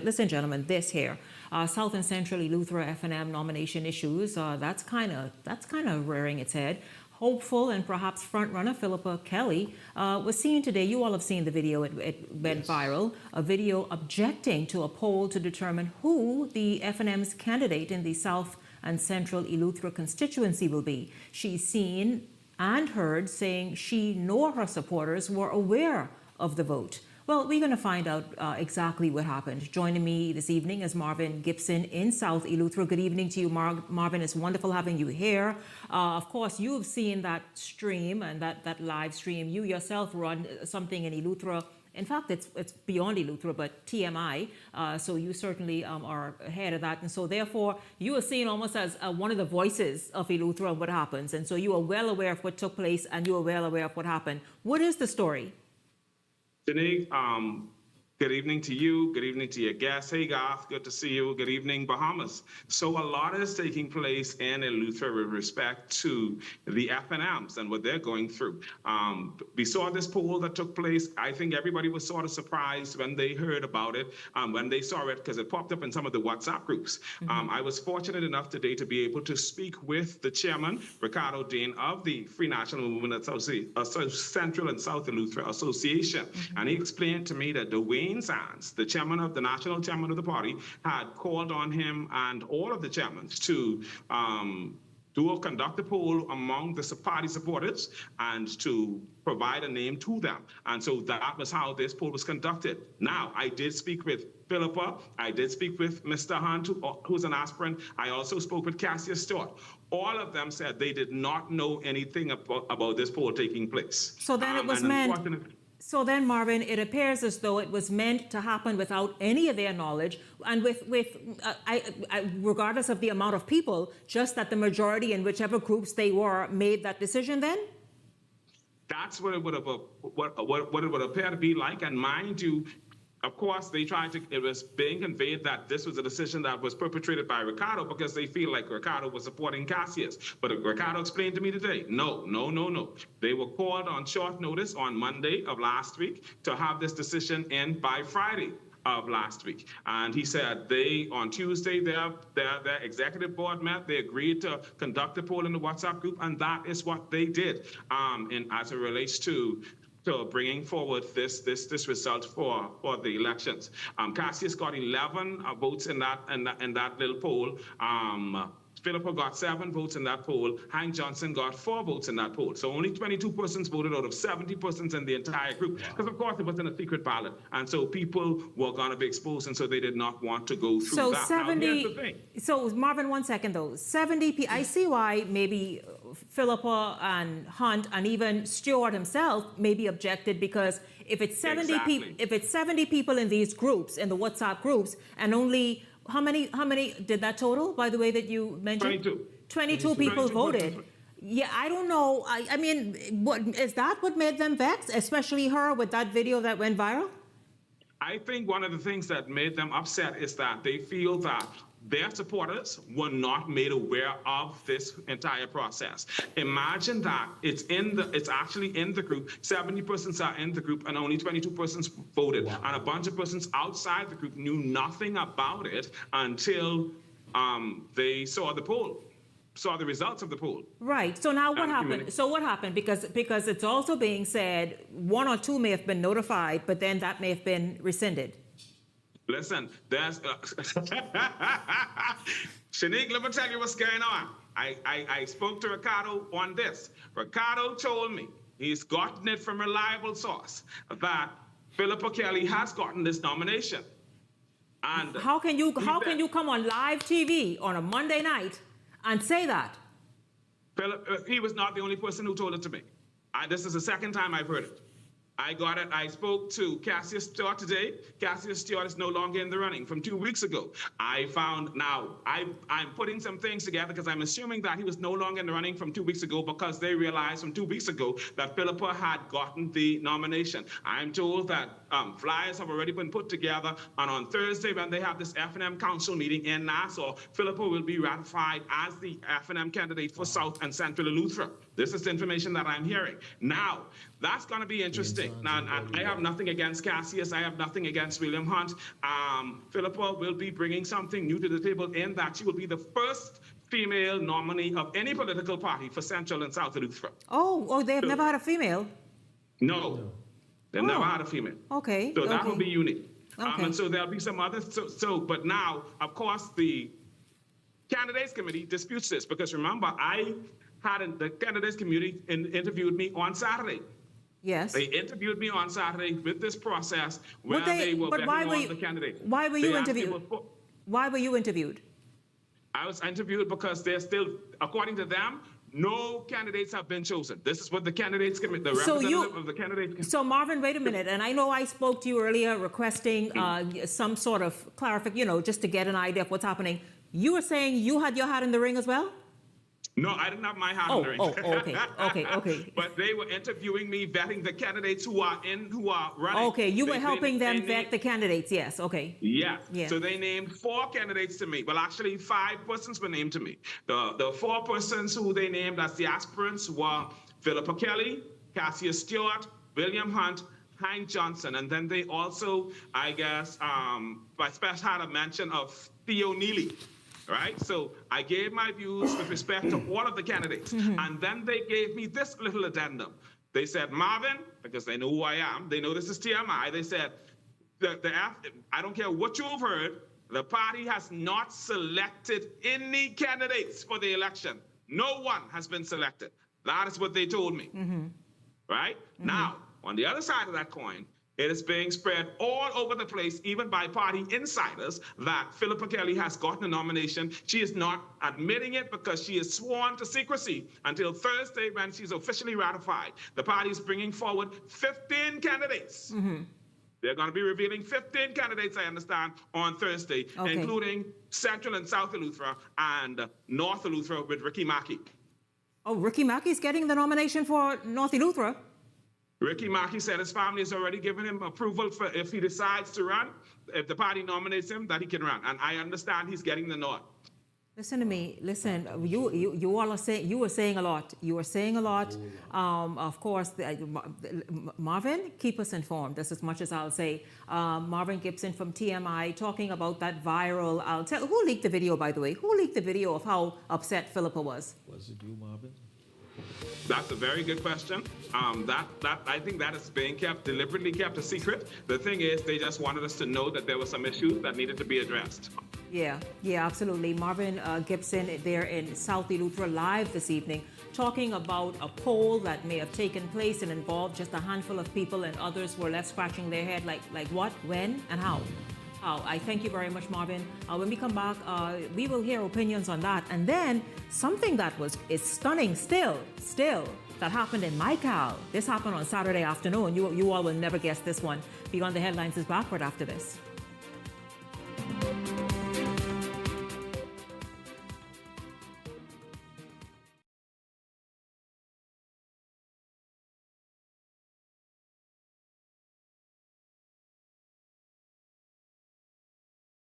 Listen, gentlemen, this here, South and Central Eleuthera FNM nomination issues, that's kind of rearing its head. Hopeful and perhaps front-runner Philippa Kelly was seen today. You all have seen the video. It went viral. A video objecting to a poll to determine who the FNM's candidate in the South and Central Eleuthera constituency will be. She's seen and heard saying she nor her supporters were aware of the vote. Well, we're going to find out exactly what happened. Joining me this evening is Marvin Gibson in South Eleuthera. Good evening to you, Marvin. It's wonderful having you here. Of course, you've seen that stream and that live stream. You yourself run something in Eleuthera. In fact, it's beyond Eleuthera, but TMI. So you certainly are ahead of that. And so therefore, you are seen almost as one of the voices of Eleuthera and what happens. And so you are well aware of what took place and you are well aware of what happened. What is the story? Sinead, good evening to you. Good evening to your guests. Hey, Garth, good to see you. Good evening, Bahamas. So a lot is taking place in Eleuthera with respect to the FNMs and what they're going through. We saw this poll that took place. I think everybody was sort of surprised when they heard about it, when they saw it, because it popped up in some of the WhatsApp groups. I was fortunate enough today to be able to speak with the chairman, Ricardo Dean, of the Free National Movement Central and South Eleuthera Association. And he explained to me that Dwayne Sands, the national chairman of the party, had called on him and all of the chairmen to conduct a poll among the party supporters and to provide a name to them. And so that was how this poll was conducted. Now, I did speak with Philippa. I did speak with Mr. Hunt, who's an aspirant. I also spoke with Cassius Stewart. All of them said they did not know anything about this poll taking place. So then it was meant... So then, Marvin, it appears as though it was meant to happen without any of their knowledge and regardless of the amount of people, just that the majority in whichever groups they were made that decision then? That's what it would appear to be like. And mind you, of course, it was being conveyed that this was a decision that was perpetrated by Ricardo because they feel like Ricardo was supporting Cassius. But Ricardo explained to me today, no. They were called on short notice on Monday of last week to have this decision in by Friday of last week. And he said on Tuesday, their executive board met, they agreed to conduct a poll in the WhatsApp group, and that is what they did. And as it relates to bringing forward this result for the elections. Cassius got 11 votes in that little poll. Philippa got 7 votes in that poll. Hank Johnson got 4 votes in that poll. So only 22 persons voted out of 70 persons in the entire group. Because of course it wasn't a secret ballot. And so people were going to be exposed, and so they did not want to go through that. 70, now, here's the thing. So Marvin, 1 second though. 70 people, I see why maybe Philippa and Hunt and even Stewart himself maybe objected, because if it's 70 people in these groups, in the WhatsApp groups, and only how many did that total, by the way, that you mentioned? 22 people voted. Yeah, I don't know. I mean, is that what made them vex, especially her with that video that went viral? I think one of the things that made them upset is that they feel that their supporters were not made aware of this entire process. Imagine that it's actually in the group. 70 persons are in the group and only 22 persons voted. Wow. And a bunch of persons outside the group knew nothing about it until they saw the poll. Saw the results of the poll. Right. So now what happened? So what happened? Because it's also being said 1 or 2 may have been notified, but then that may have been rescinded. Listen, there's Shanique, let me tell you what's going on. I spoke to Ricardo on this. Ricardo told me he's gotten it from a reliable source that Philippa Kelly has gotten this nomination. And how can you come on live TV on a Monday night and say that? He was not the only person who told it to me. This is the second time I've heard it. I got it. I spoke to Cassius Stewart today. Cassius Stewart is no longer in the running from 2 weeks ago. I found now I'm putting some things together because I'm assuming that he was no longer in the running from 2 weeks ago because they realized from 2 weeks ago that Philippa had gotten the nomination. I'm told that flyers have already been put together, and on Thursday when they have this FNM council meeting in Nassau, Philippa will be ratified as the FNM candidate for South and Central Eleuthera. This is the information that I'm hearing. Now, that's going to be interesting. Now, I have nothing against Cassius. I have nothing against William Hunt. Philippa will be bringing something new to the table in that she will be the first female nominee of any political party for Central and South Eleuthera. Oh, they have never had a female? No, they've never had a female. Okay. So that will be unique. Okay. And so there'll be some others. But now, of course, the candidates committee disputes this because remember, the candidates committee interviewed me on Saturday. Yes. They interviewed me on Saturday with this process where they were vetting all the candidates. Why were you interviewed? Why were you interviewed? I was interviewed because they're still, according to them, no candidates have been chosen. This is what the candidates committee, the representative of the candidates committee. So Marvin, wait a minute. And I know I spoke to you earlier requesting some sort of clarification, just to get an idea of what's happening. You were saying you had your hat in the ring as well? No, I didn't have my hat in the ring. Okay. But they were interviewing me, vetting the candidates who are running. Okay, you were helping them vet the candidates, yes, okay. Yes. Yeah. So they named 4 candidates to me. Well, actually, 5 persons were named to me. The 4 persons who they named as the aspirants were Philippa Kelly, Cassius Stewart, William Hunt, Hank Johnson, and then they also, I guess, by special had a mention of Theo Neely. Right? So I gave my views with respect to all of the candidates. And then they gave me this little addendum. They said, Marvin, because they know who I am, they know this is TMI, they said, I don't care what you've heard, the party has not selected any candidates for the election. No one has been selected. That is what they told me. Right? Now, on the other side of that coin, it is being spread all over the place, even by party insiders, that Philippa Kelly has gotten a nomination. She is not admitting it because she is sworn to secrecy until Thursday when she's officially ratified. The party is bringing forward 15 candidates. They're going to be revealing 15 candidates, I understand, on Thursday, including Central and South Eleuthera and North Eleuthera with Ricky Mackey. Oh, Ricky Mackey's getting the nomination for North Eleuthera? Ricky Mackey said his family has already given him approval for if he decides to run, if the party nominates him, that he can run. And I understand he's getting the nod. Listen to me. Listen, you all are saying, you were saying a lot. You were saying a lot. Of course, Marvin, keep us informed. That's as much as I'll say. Marvin Gibson from TMI talking about that viral. Who leaked the video, by the way? Who leaked the video of how upset Philippa was? Was it you, Marvin? That's a very good question. I think that is being deliberately kept a secret. The thing is, they just wanted us to know that there were some issues that needed to be addressed. Yeah, absolutely. Marvin Gibson there in South Eleuthera live this evening talking about a poll that may have taken place and involved just a handful of people, and others were left scratching their head like what, when, and how. I thank you very much, Marvin. When we come back, we will hear opinions on that. And then something that is stunning still, that happened in Michael. This happened on Saturday afternoon. You all will never guess this one. Beyond the Headlines is backward after this.